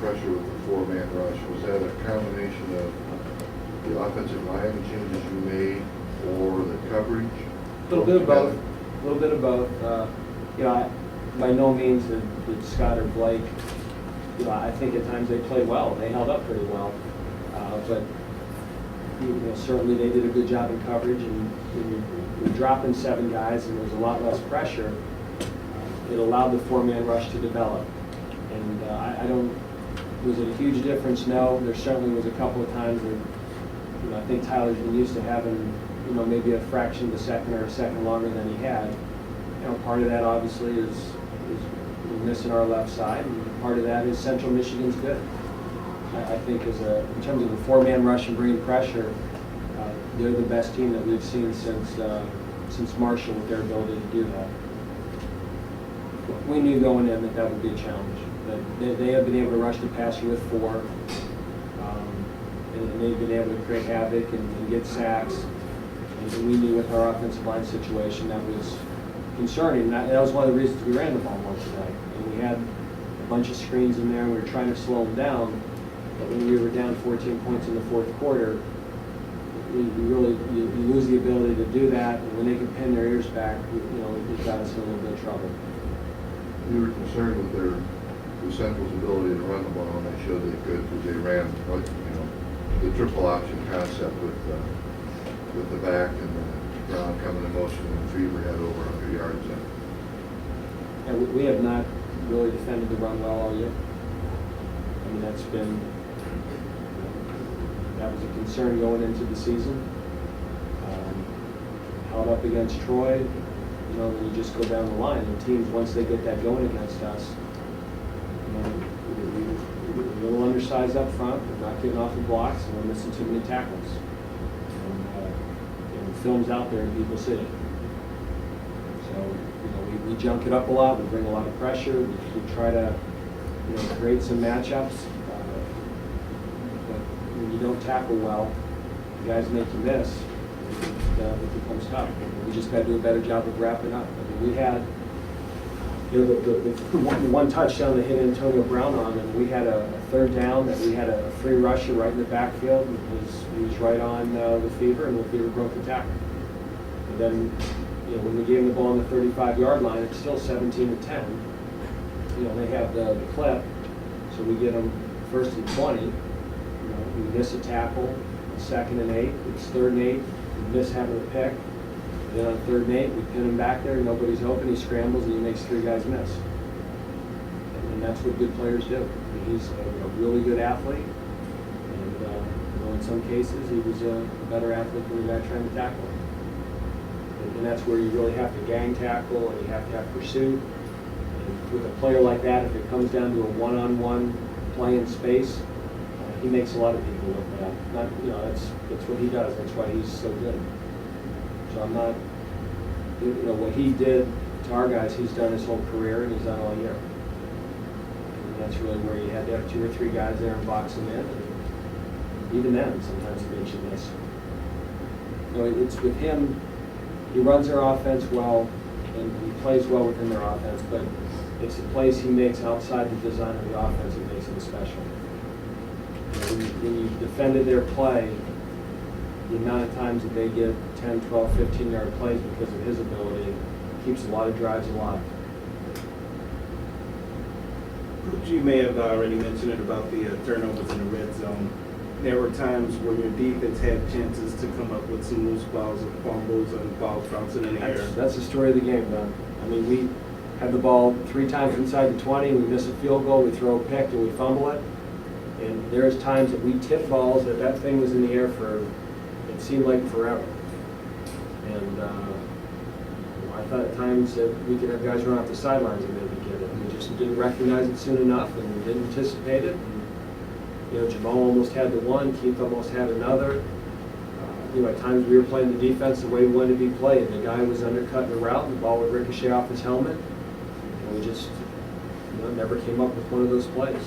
pressure with the four-man rush? Was that a combination of the offensive line changes you made or the coverage? A little bit of both. A little bit of both. You know, by no means did Scott or Blake. You know, I think at times they played well. They held up pretty well, but you know, certainly they did a good job in coverage. And when you're dropping 7 guys and there's a lot less pressure, it allowed the four-man rush to develop. And I don't. Was it a huge difference? No. There certainly was a couple of times where, you know, I think Tyler's been used to having, you know, maybe a fraction of a second or a second longer than he had. You know, part of that obviously is we're missing our left side, and part of that is Central Michigan's good. I think in terms of the four-man rush and bringing pressure, they're the best team that we've seen since Marshall with their ability to do that. We knew going in that would be a challenge. That they have been able to rush the passer with 4, and they've been able to create havoc and get sacks. And we knew with our offensive line situation that was concerning. That was one of the reasons we ran the ball more tonight. And we had a bunch of screens in there, and we were trying to slow them down. But when we were down 14 points in the fourth quarter, you lose the ability to do that. And when they can pin their ears back, you know, it got us in a little bit of trouble. You were concerned with Central's ability to run the ball, and they showed they could because they ran, you know, the triple option concept with the back and the ground coming in motion, and Fever had over 100 yards in. And we have not really defended the run well all year. I mean, that was a concern going into the season. Held up against Troy, you know, when you just go down the line, and teams, once they get that going against us, you know, we're a little undersized up front, we're not getting off the blocks, and we're missing too many tackles. And the film's out there and people see it. So, you know, we junk it up a lot, we bring a lot of pressure, we try to, you know, create some matchups. But when you don't tackle well, the guys make you miss. It becomes tough. We just got to do a better job of wrapping up. I mean, we had, you know, the one touchdown that hit Antonio Brown on, and we had a third down that we had a free rusher right in the backfield. He was right on the Fever, and the Fever broke the tackle. And then, you know, when we gave him the ball on the 35-yard line, it's still 17-10. You know, they have the clip, so we get them 1st and 20. You know, we miss a tackle, 2nd and 8. It's 3rd and 8. We miss having a pick. And then on 3rd and 8, we pin him back there. Nobody's open. He scrambles and he makes 3 guys miss. And that's what good players do. I mean, he's a really good athlete, and you know, in some cases, he was a better athlete than the guy trying to tackle him. And that's where you really have to gang tackle, and you have to have pursuit. And with a player like that, if it comes down to a one-on-one play in space, he makes a lot of people look bad. Not, you know, that's what he does. That's why he's so good. So I'm not, you know, what he did to our guys, he's done his whole career, and he's done all year. And that's really where you had to have 2 or 3 guys there and box him in. And even then, sometimes he makes you miss. You know, it's with him. He runs their offense well, and he plays well within their offense. But it's the plays he makes outside the design of the offense that makes him special. When you defended their play, the amount of times that they get 10, 12, 15-yard plays because of his ability keeps a lot of drives alive. You may have already mentioned it about the turnovers in the red zone. There were times when your defense had chances to come up with some loose balls or fumbles and balls bouncing in the air. That's the story of the game, Don. I mean, we have the ball 3 times inside the 20, we miss a field goal, we throw a pick, and we fumble it. And there's times that we tip balls that thing was in the air for, it seemed like forever. And I thought at times that we could have guys run off the sidelines and maybe get it. We just didn't recognize it soon enough, and we didn't anticipate it. And, you know, Jamal almost had the one, Keith almost had another. You know, at times we were playing the defense the way we wanted to be played. The guy was undercutting the route, and the ball would ricochet off his helmet. And we just, you know, never came up with one of those plays.